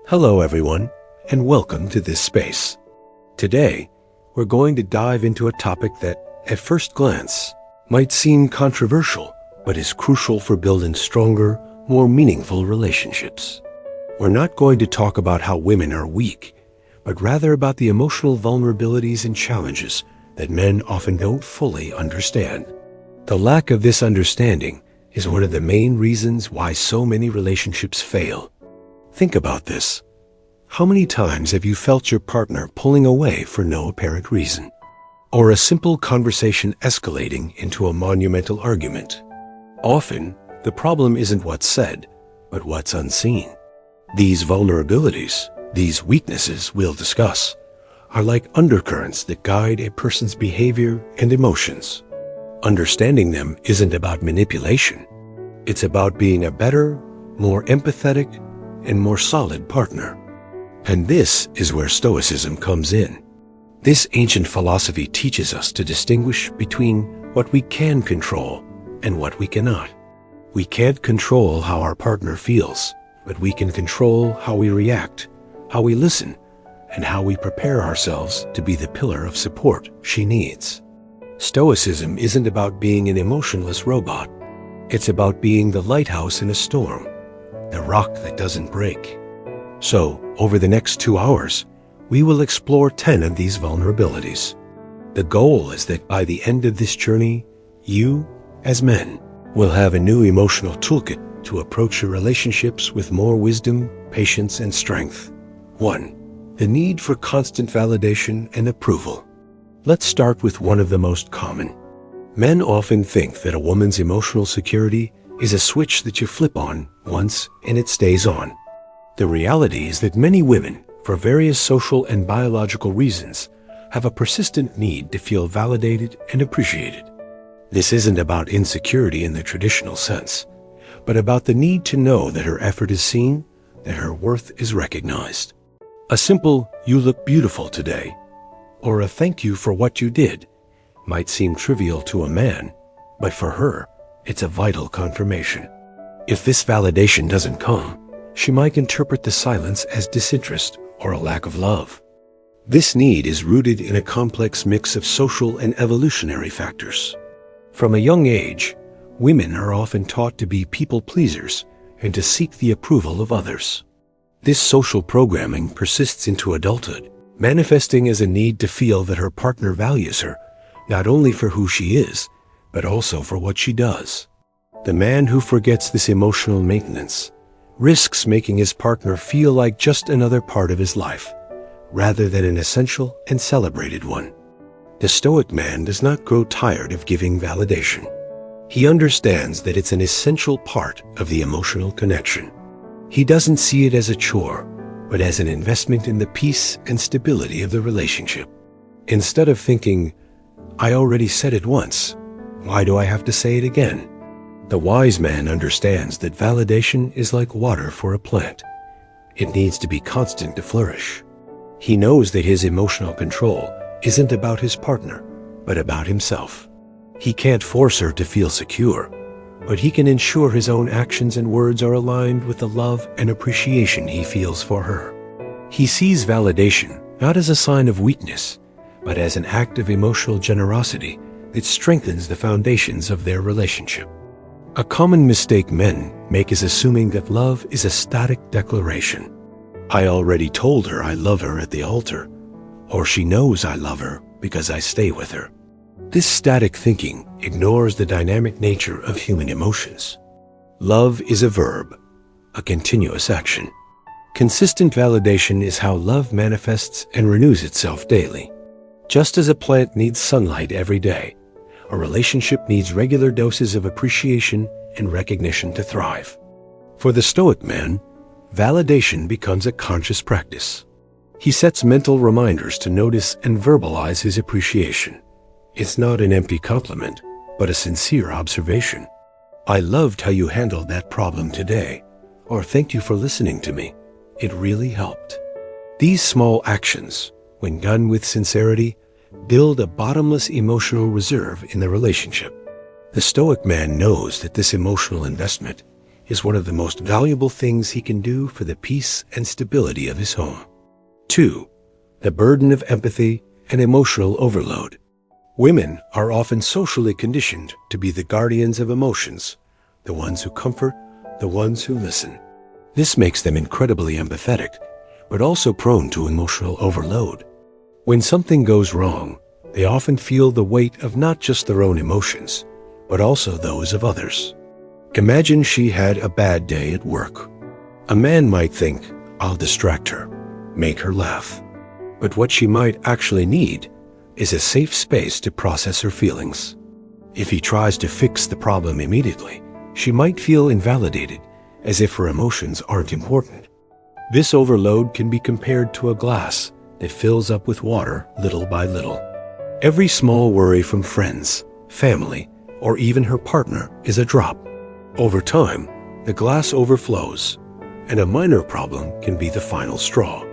Hello everyone, and welcome to this space. Today, we're going to dive into a topic that, at first glance, might seem controversial, but is crucial for building stronger, more meaningful relationships. We're not going to talk about how women are weak, but rather about the emotional vulnerabilities and challenges that men often don't fully understand. The lack of this understanding is one of the main reasons why so many relationships fail. Think about this. How many times have you felt your partner pulling away for no apparent reason? Or a simple conversation escalating into a monumental argument? Often, the problem isn't what's said, but what's unseen. These vulnerabilities, these weaknesses we'll discuss, are like undercurrents that guide a person's behavior and emotions. Understanding them isn't about manipulation. It's about being a better, more empathetic, and more solid partner. And this is where Stoicism comes in. This ancient philosophy teaches us to distinguish between what we can control and what we cannot. We can't control how our partner feels, but we can control how we react, how we listen, and how we prepare ourselves to be the pillar of support she needs. Stoicism isn't about being an emotionless robot. It's about being the lighthouse in a storm, the rock that doesn't break. So, over the next 2 hours, we will explore 10 of these vulnerabilities. The goal is that by the end of this journey, you, as men, will have a new emotional toolkit to approach your relationships with more wisdom, patience, and strength. 1. The need for constant validation and approval. Let's start with one of the most common. Men often think that a woman's emotional security is a switch that you flip on once and it stays on. The reality is that many women, for various social and biological reasons, have a persistent need to feel validated and appreciated. This isn't about insecurity in the traditional sense, but about the need to know that her effort is seen, that her worth is recognized. A simple, "You look beautiful today," or a "Thank you for what you did," might seem trivial to a man, but for her, it's a vital confirmation. If this validation doesn't come, she might interpret the silence as disinterest or a lack of love. This need is rooted in a complex mix of social and evolutionary factors. From a young age, women are often taught to be people pleasers and to seek the approval of others. This social programming persists into adulthood, manifesting as a need to feel that her partner values her, not only for who she is, but also for what she does. The man who forgets this emotional maintenance risks making his partner feel like just another part of his life, rather than an essential and celebrated one. The Stoic man does not grow tired of giving validation. He understands that it's an essential part of the emotional connection. He doesn't see it as a chore, but as an investment in the peace and stability of the relationship. Instead of thinking, "I already said it once, why do I have to say it again?" The wise man understands that validation is like water for a plant. It needs to be constant to flourish. He knows that his emotional control isn't about his partner, but about himself. He can't force her to feel secure, but he can ensure his own actions and words are aligned with the love and appreciation he feels for her. He sees validation not as a sign of weakness, but as an act of emotional generosity that strengthens the foundations of their relationship. A common mistake men make is assuming that love is a static declaration. "I already told her I love her at the altar," or "She knows I love her because I stay with her." This static thinking ignores the dynamic nature of human emotions. Love is a verb, a continuous action. Consistent validation is how love manifests and renews itself daily. Just as a plant needs sunlight every day, a relationship needs regular doses of appreciation and recognition to thrive. For the Stoic man, validation becomes a conscious practice. He sets mental reminders to notice and verbalize his appreciation. It's not an empty compliment, but a sincere observation. "I loved how you handled that problem today," or "Thank you for listening to me. It really helped." These small actions, when done with sincerity, build a bottomless emotional reserve in the relationship. The Stoic man knows that this emotional investment is one of the most valuable things he can do for the peace and stability of his home. 2. The burden of empathy and emotional overload. Women are often socially conditioned to be the guardians of emotions, the ones who comfort, the ones who listen. This makes them incredibly empathetic, but also prone to emotional overload. When something goes wrong, they often feel the weight of not just their own emotions, but also those of others. Imagine she had a bad day at work. A man might think, "I'll distract her, make her laugh." But what she might actually need is a safe space to process her feelings. If he tries to fix the problem immediately, she might feel invalidated, as if her emotions aren't important. This overload can be compared to a glass that fills up with water little by little. Every small worry from friends, family, or even her partner is a drop. Over time, the glass overflows, and a minor problem can be the final straw.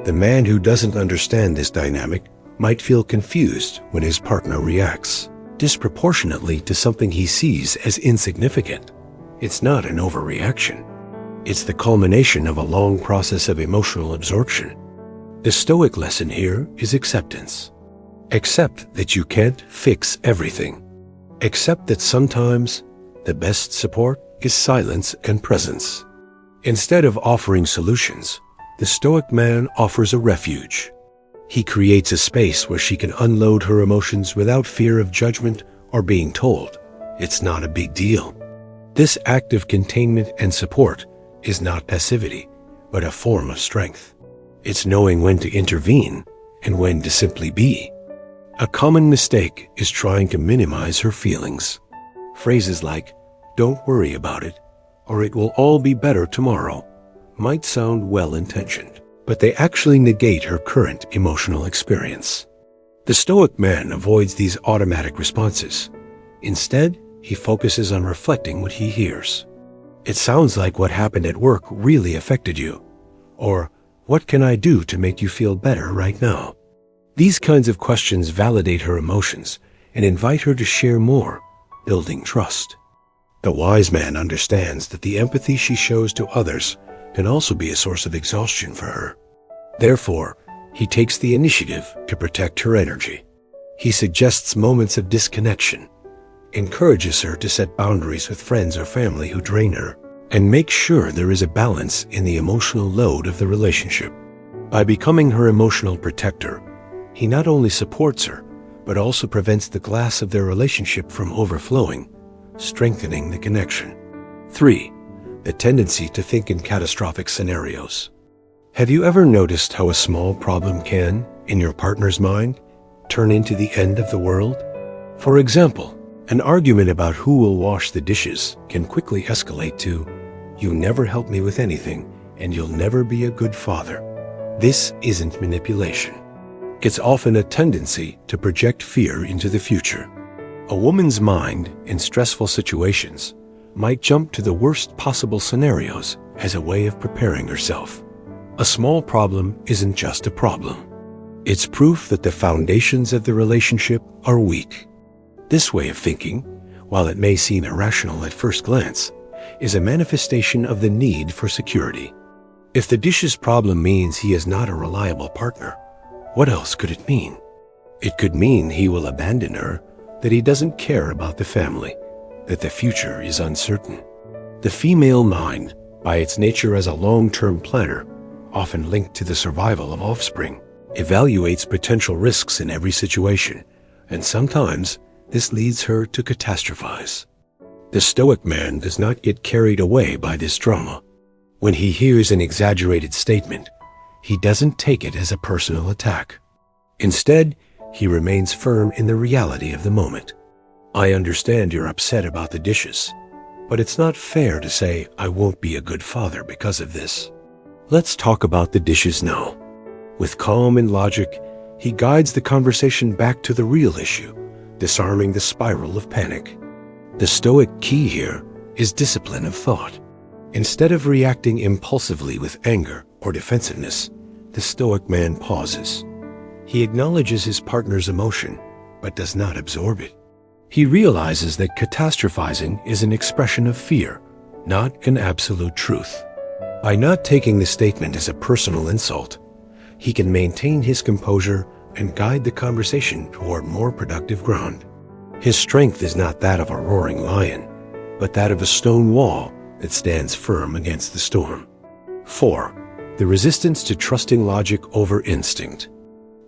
The man who doesn't understand this dynamic might feel confused when his partner reacts disproportionately to something he sees as insignificant. It's not an overreaction. It's the culmination of a long process of emotional absorption. The Stoic lesson here is acceptance. Accept that you can't fix everything. Accept that sometimes the best support is silence and presence. Instead of offering solutions, the Stoic man offers a refuge. He creates a space where she can unload her emotions without fear of judgment or being told it's not a big deal. This act of containment and support is not passivity, but a form of strength. It's knowing when to intervene and when to simply be. A common mistake is trying to minimize her feelings. Phrases like, "Don't worry about it," or "It will all be better tomorrow," might sound well-intentioned, but they actually negate her current emotional experience. The Stoic man avoids these automatic responses. Instead, he focuses on reflecting what he hears. "It sounds like what happened at work really affected you," or "What can I do to make you feel better right now?" These kinds of questions validate her emotions and invite her to share more, building trust. The wise man understands that the empathy she shows to others can also be a source of exhaustion for her. Therefore, he takes the initiative to protect her energy. He suggests moments of disconnection, encourages her to set boundaries with friends or family who drain her, and makes sure there is a balance in the emotional load of the relationship. By becoming her emotional protector, he not only supports her, but also prevents the glass of their relationship from overflowing, strengthening the connection. 3. The tendency to think in catastrophic scenarios. Have you ever noticed how a small problem can, in your partner's mind, turn into the end of the world? For example, an argument about who will wash the dishes can quickly escalate to, "You never help me with anything, and you'll never be a good father." This isn't manipulation. It's often a tendency to project fear into the future. A woman's mind in stressful situations might jump to the worst possible scenarios as a way of preparing herself. A small problem isn't just a problem. It's proof that the foundations of the relationship are weak. This way of thinking, while it may seem irrational at first glance, is a manifestation of the need for security. If the dishes problem means he is not a reliable partner, what else could it mean? It could mean he will abandon her, that he doesn't care about the family, that the future is uncertain. The female mind, by its nature as a long-term planner, often linked to the survival of offspring, evaluates potential risks in every situation, and sometimes this leads her to catastrophize. The Stoic man does not get carried away by this drama. When he hears an exaggerated statement, he doesn't take it as a personal attack. Instead, he remains firm in the reality of the moment. "I understand you're upset about the dishes, but it's not fair to say I won't be a good father because of this. Let's talk about the dishes now." With calm and logic, he guides the conversation back to the real issue, disarming the spiral of panic. The Stoic key here is discipline of thought. Instead of reacting impulsively with anger or defensiveness, the Stoic man pauses. He acknowledges his partner's emotion, but does not absorb it. He realizes that catastrophizing is an expression of fear, not an absolute truth. By not taking the statement as a personal insult, he can maintain his composure and guide the conversation toward more productive ground. His strength is not that of a roaring lion, but that of a stone wall that stands firm against the storm. 4. The resistance to trusting logic over instinct.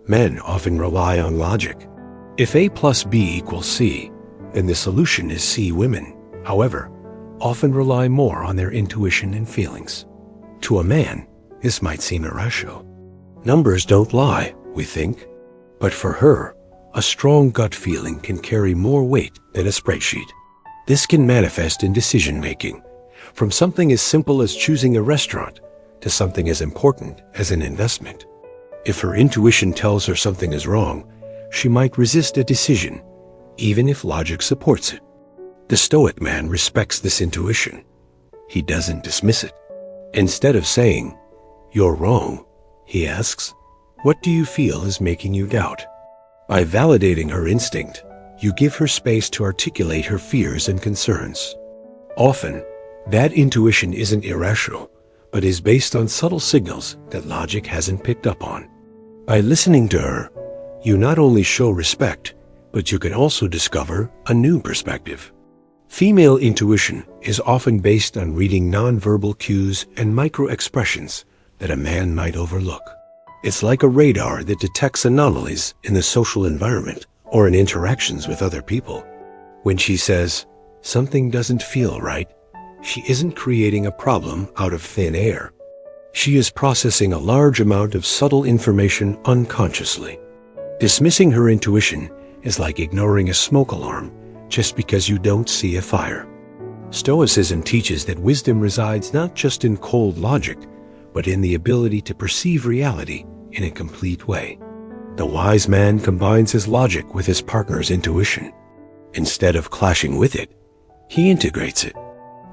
Men often rely on logic. If A plus B equals C, then the solution is C. Women, however, often rely more on their intuition and feelings. To a man, this might seem irrational. Numbers don't lie, we think. But for her, a strong gut feeling can carry more weight than a spreadsheet. This can manifest in decision-making, from something as simple as choosing a restaurant to something as important as an investment. If her intuition tells her something is wrong, she might resist a decision, even if logic supports it. The Stoic man respects this intuition. He doesn't dismiss it. Instead of saying, "You're wrong," he asks, "What do you feel is making you doubt?" By validating her instinct, you give her space to articulate her fears and concerns. Often, that intuition isn't irrational, but is based on subtle signals that logic hasn't picked up on. By listening to her, you not only show respect, but you can also discover a new perspective. Female intuition is often based on reading nonverbal cues and micro-expressions that a man might overlook. It's like a radar that detects anomalies in the social environment or in interactions with other people. When she says, "Something doesn't feel right," she isn't creating a problem out of thin air. She is processing a large amount of subtle information unconsciously. Dismissing her intuition is like ignoring a smoke alarm just because you don't see a fire. Stoicism teaches that wisdom resides not just in cold logic, but in the ability to perceive reality in a complete way. The wise man combines his logic with his partner's intuition. Instead of clashing with it, he integrates it.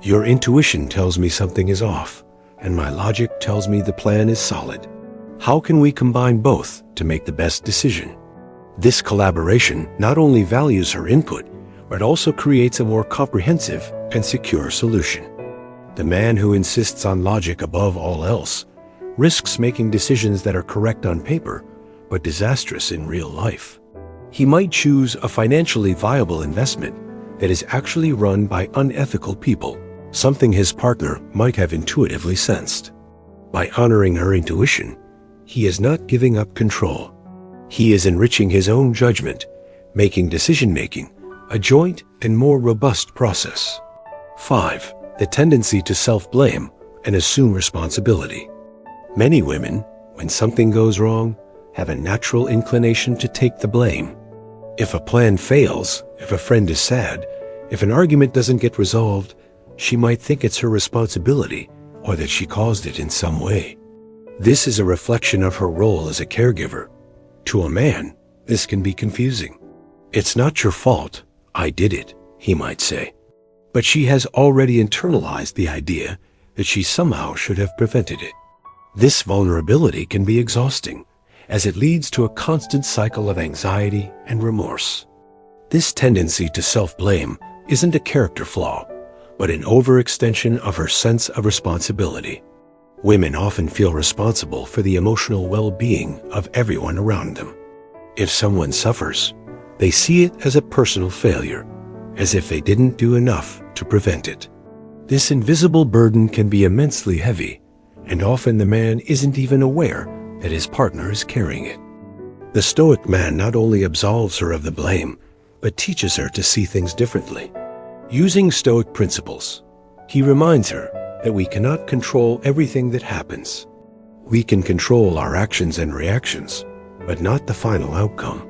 Your intuition tells me something is off, and my logic tells me the plan is solid. How can we combine both to make the best decision? This collaboration not only values her input, but also creates a more comprehensive and secure solution. The man who insists on logic above all else risks making decisions that are correct on paper, but disastrous in real life. He might choose a financially viable investment that is actually run by unethical people, something his partner might have intuitively sensed. By honoring her intuition, he is not giving up control. He is enriching his own judgment, making decision-making a joint and more robust process. 5. The tendency to self-blame and assume responsibility. Many women, when something goes wrong, have a natural inclination to take the blame. If a plan fails, if a friend is sad, if an argument doesn't get resolved, she might think it's her responsibility or that she caused it in some way. This is a reflection of her role as a caregiver. To a man, this can be confusing. "It's not your fault. I did it," he might say. But she has already internalized the idea that she somehow should have prevented it. This vulnerability can be exhausting, as it leads to a constant cycle of anxiety and remorse. This tendency to self-blame isn't a character flaw, but an overextension of her sense of responsibility. Women often feel responsible for the emotional well-being of everyone around them. If someone suffers, they see it as a personal failure, as if they didn't do enough to prevent it. This invisible burden can be immensely heavy, and often the man isn't even aware that his partner is carrying it. The Stoic man not only absolves her of the blame, but teaches her to see things differently. Using Stoic principles, he reminds her that we cannot control everything that happens. We can control our actions and reactions, but not the final outcome.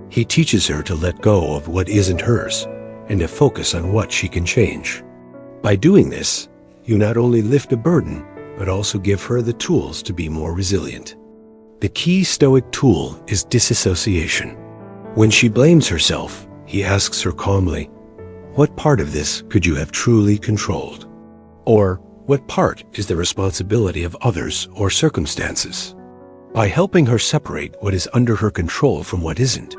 He teaches her to let go of what isn't hers and to focus on what she can change. By doing this, you not only lift a burden, but also give her the tools to be more resilient. The key Stoic tool is disassociation. When she blames herself, he asks her calmly, "What part of this could you have truly controlled?" Or, "What part is the responsibility of others or circumstances?" By helping her separate what is under her control from what isn't,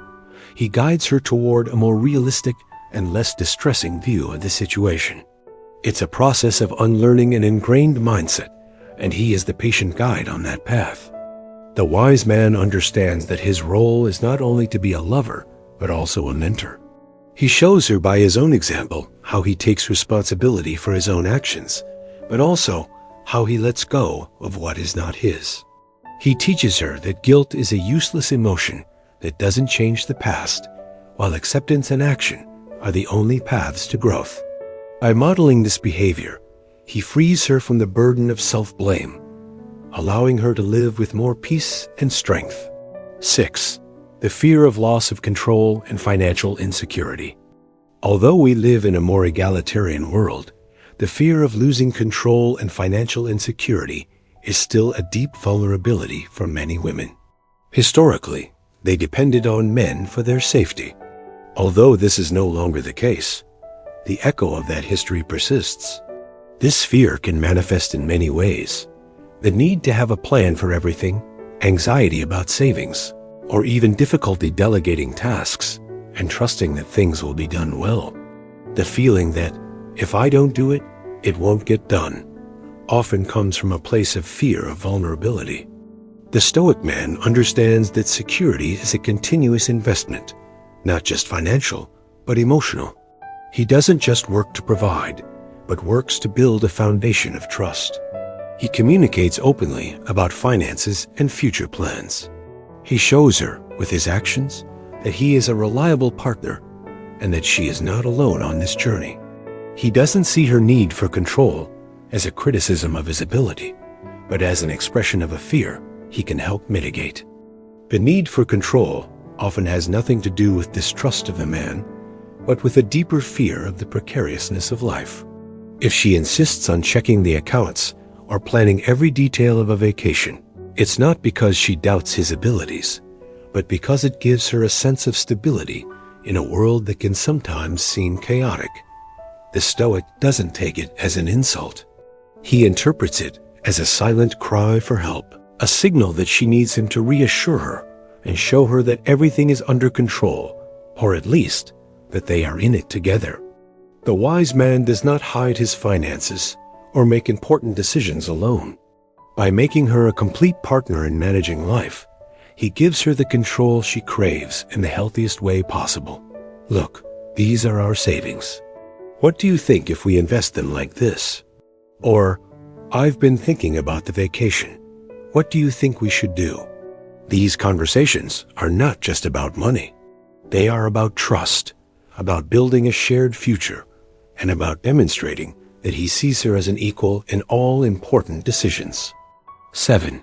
he guides her toward a more realistic and less distressing view of the situation. It's a process of unlearning an ingrained mindset, and he is the patient guide on that path. The wise man understands that his role is not only to be a lover, but also a mentor. He shows her by his own example how he takes responsibility for his own actions, but also how he lets go of what is not his. He teaches her that guilt is a useless emotion that doesn't change the past, while acceptance and action are the only paths to growth. By modeling this behavior, he frees her from the burden of self-blame, allowing her to live with more peace and strength. 6. The fear of loss of control and financial insecurity. Although we live in a more egalitarian world, the fear of losing control and financial insecurity is still a deep vulnerability for many women. Historically, they depended on men for their safety. Although this is no longer the case, the echo of that history persists. This fear can manifest in many ways. The need to have a plan for everything, anxiety about savings, or even difficulty delegating tasks and trusting that things will be done well. The feeling that if I don't do it, it won't get done often comes from a place of fear of vulnerability. The Stoic man understands that security is a continuous investment, not just financial, but emotional. He doesn't just work to provide, but works to build a foundation of trust. He communicates openly about finances and future plans. He shows her, with his actions, that he is a reliable partner and that she is not alone on this journey. He doesn't see her need for control as a criticism of his ability, but as an expression of a fear he can help mitigate. The need for control often has nothing to do with distrust of the man, but with a deeper fear of the precariousness of life. If she insists on checking the accounts or planning every detail of a vacation, it's not because she doubts his abilities, but because it gives her a sense of stability in a world that can sometimes seem chaotic. The Stoic doesn't take it as an insult. He interprets it as a silent cry for help, a signal that she needs him to reassure her and show her that everything is under control, or at least that they are in it together. The wise man does not hide his finances or make important decisions alone. By making her a complete partner in managing life, he gives her the control she craves in the healthiest way possible. Look, these are our savings. What do you think if we invest them like this? Or, I've been thinking about the vacation. What do you think we should do? These conversations are not just about money. They are about trust, about building a shared future, and about demonstrating that he sees her as an equal in all important decisions. 7.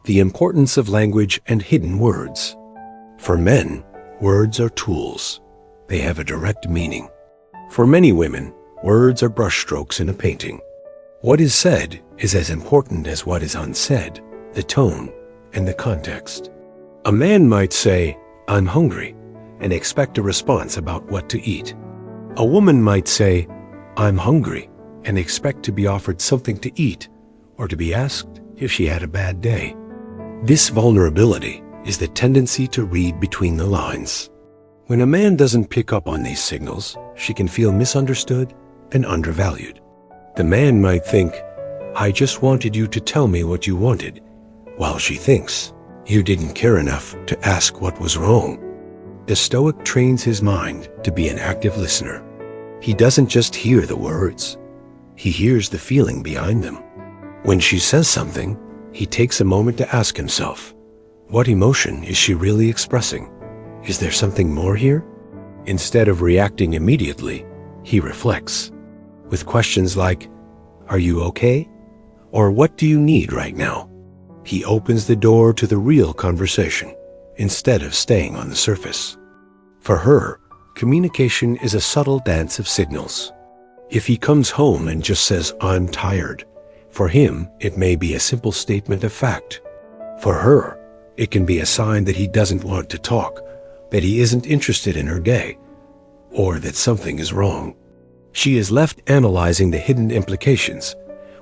The importance of language and hidden words. For men, words are tools. They have a direct meaning. For many women, words are brushstrokes in a painting. What is said is as important as what is unsaid, the tone and the context. A man might say, "I'm hungry," and expect a response about what to eat. A woman might say, "I'm hungry," and expect to be offered something to eat or to be asked if she had a bad day. This vulnerability is the tendency to read between the lines. When a man doesn't pick up on these signals, she can feel misunderstood and undervalued. The man might think, "I just wanted you to tell me what you wanted," while she thinks, "You didn't care enough to ask what was wrong." The Stoic trains his mind to be an active listener. He doesn't just hear the words, he hears the feeling behind them. When she says something, he takes a moment to ask himself, what emotion is she really expressing? Is there something more here? Instead of reacting immediately, he reflects with questions like, "Are you okay?" or "What do you need right now?" He opens the door to the real conversation instead of staying on the surface. For her, communication is a subtle dance of signals. If he comes home and just says, "I'm tired," for him, it may be a simple statement of fact. For her, it can be a sign that he doesn't want to talk, that he isn't interested in her day, or that something is wrong. She is left analyzing the hidden implications,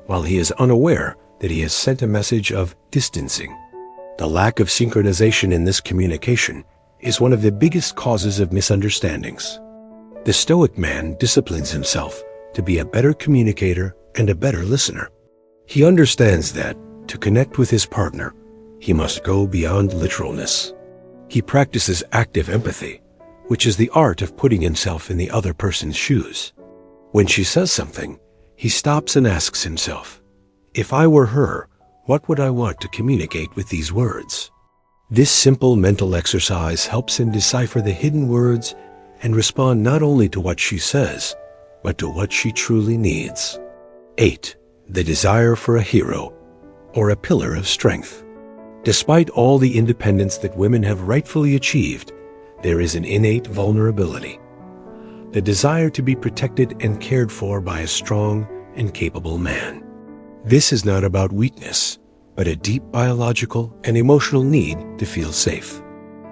while he is unaware that he has sent a message of distancing. The lack of synchronization in this communication is one of the biggest causes of misunderstandings. The Stoic man disciplines himself to be a better communicator and a better listener. He understands that, to connect with his partner, he must go beyond literalness. He practices active empathy, which is the art of putting himself in the other person's shoes. When she says something, he stops and asks himself, if I were her, what would I want to communicate with these words? This simple mental exercise helps him decipher the hidden words and respond not only to what she says, but to what she truly needs. 8. The desire for a hero, or a pillar of strength. Despite all the independence that women have rightfully achieved, there is an innate vulnerability. The desire to be protected and cared for by a strong and capable man. This is not about weakness, but a deep biological and emotional need to feel safe.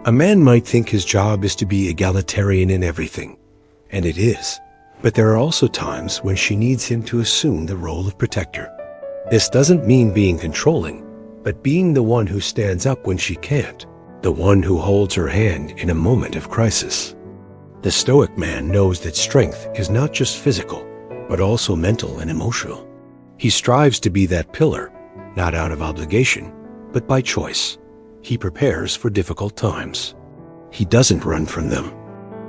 A man might think his job is to be egalitarian in everything, and it is, but there are also times when she needs him to assume the role of protector. This doesn't mean being controlling, but being the one who stands up when she can't, the one who holds her hand in a moment of crisis. The Stoic man knows that strength is not just physical, but also mental and emotional. He strives to be that pillar, not out of obligation, but by choice. He prepares for difficult times. He doesn't run from them.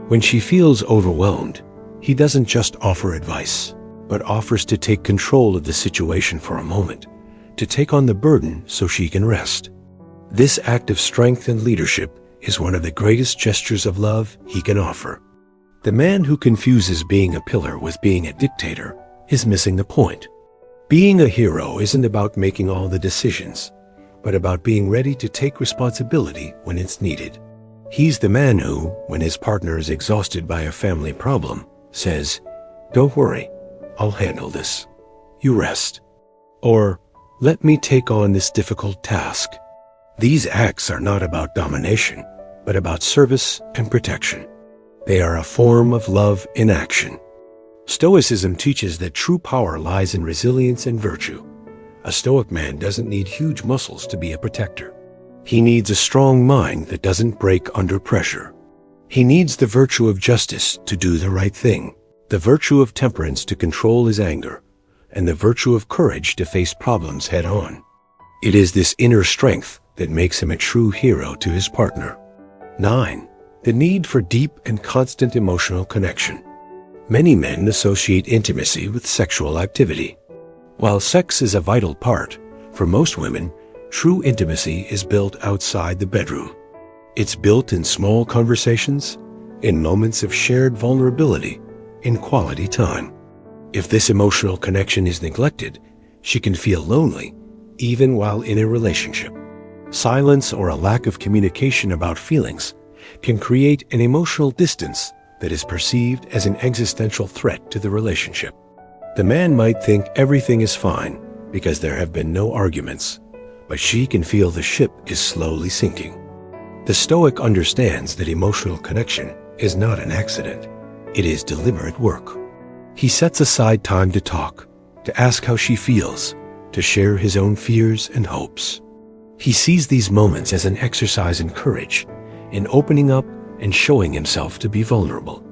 When she feels overwhelmed, he doesn't just offer advice, but offers to take control of the situation for a moment, to take on the burden so she can rest. This act of strength and leadership is one of the greatest gestures of love he can offer. The man who confuses being a pillar with being a dictator is missing the point. Being a hero isn't about making all the decisions, but about being ready to take responsibility when it's needed. He's the man who, when his partner is exhausted by a family problem, says, "Don't worry, I'll handle this. You rest." Or, "Let me take on this difficult task." These acts are not about domination, but about service and protection. They are a form of love in action. Stoicism teaches that true power lies in resilience and virtue. A Stoic man doesn't need huge muscles to be a protector. He needs a strong mind that doesn't break under pressure. He needs the virtue of justice to do the right thing, the virtue of temperance to control his anger, and the virtue of courage to face problems head on. It is this inner strength that makes him a true hero to his partner. 9. The need for deep and constant emotional connection. Many men associate intimacy with sexual activity. While sex is a vital part, for most women, true intimacy is built outside the bedroom. It's built in small conversations, in moments of shared vulnerability, in quality time. If this emotional connection is neglected, she can feel lonely, even while in a relationship. Silence or a lack of communication about feelings can create an emotional distance that is perceived as an existential threat to the relationship. The man might think everything is fine because there have been no arguments, but she can feel the ship is slowly sinking. The Stoic understands that emotional connection is not an accident. It is deliberate work. He sets aside time to talk, to ask how she feels, to share his own fears and hopes. He sees these moments as an exercise in courage, in opening up and showing himself to be vulnerable.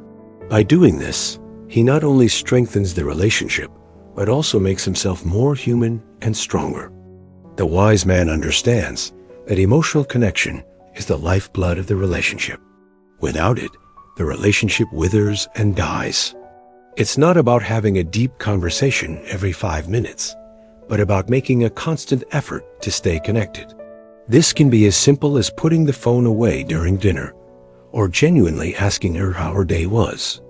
By doing this, he not only strengthens the relationship, but also makes himself more human and stronger. The wise man understands that emotional connection is the lifeblood of the relationship. Without it, the relationship withers and dies. It's not about having a deep conversation every 5 minutes, but about making a constant effort to stay connected. This can be as simple as putting the phone away during dinner, or genuinely asking her how her day was.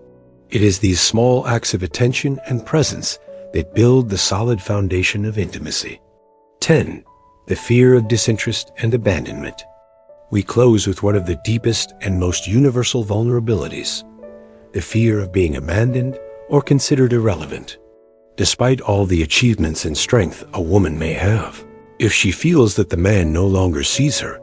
It is these small acts of attention and presence that build the solid foundation of intimacy. 10. The fear of disinterest and abandonment. We close with one of the deepest and most universal vulnerabilities, the fear of being abandoned or considered irrelevant. Despite all the achievements and strength a woman may have, if she feels that the man no longer sees her,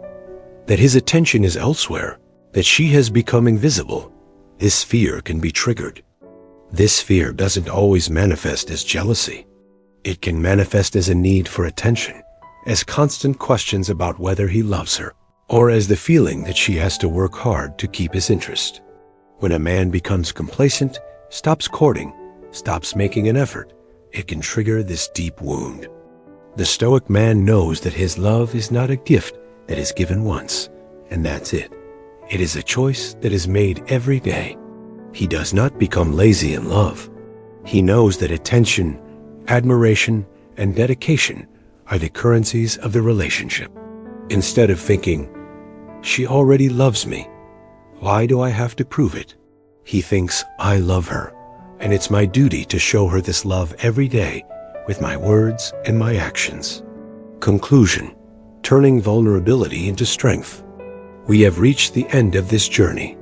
that his attention is elsewhere, that she has become invisible, this fear can be triggered. This fear doesn't always manifest as jealousy. It can manifest as a need for attention, as constant questions about whether he loves her, or as the feeling that she has to work hard to keep his interest. When a man becomes complacent, stops courting, stops making an effort, it can trigger this deep wound. The Stoic man knows that his love is not a gift that is given once, and that's it. It is a choice that is made every day. He does not become lazy in love. He knows that attention, admiration, and dedication are the currencies of the relationship. Instead of thinking, "She already loves me. Why do I have to prove it?" he thinks, "I love her, and it's my duty to show her this love every day with my words and my actions." Conclusion: turning vulnerability into strength. We have reached the end of this journey.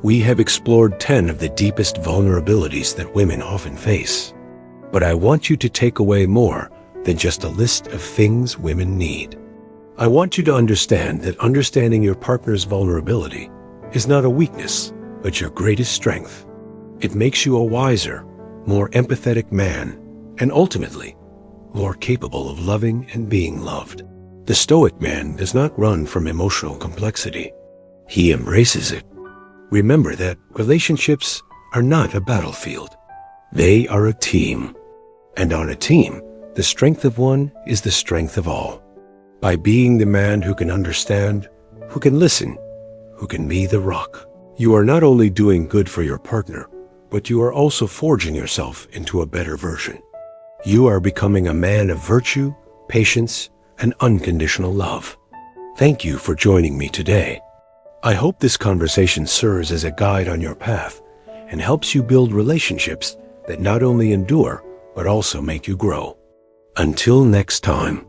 We have explored 10 of the deepest vulnerabilities that women often face. But I want you to take away more than just a list of things women need. I want you to understand that understanding your partner's vulnerability is not a weakness, but your greatest strength. It makes you a wiser, more empathetic man, and ultimately, more capable of loving and being loved. The Stoic man does not run from emotional complexity. He embraces it. Remember that relationships are not a battlefield. They are a team. And on a team, the strength of one is the strength of all. By being the man who can understand, who can listen, who can be the rock, you are not only doing good for your partner, but you are also forging yourself into a better version. You are becoming a man of virtue, patience, and unconditional love. Thank you for joining me today. I hope this conversation serves as a guide on your path and helps you build relationships that not only endure, but also make you grow. Until next time.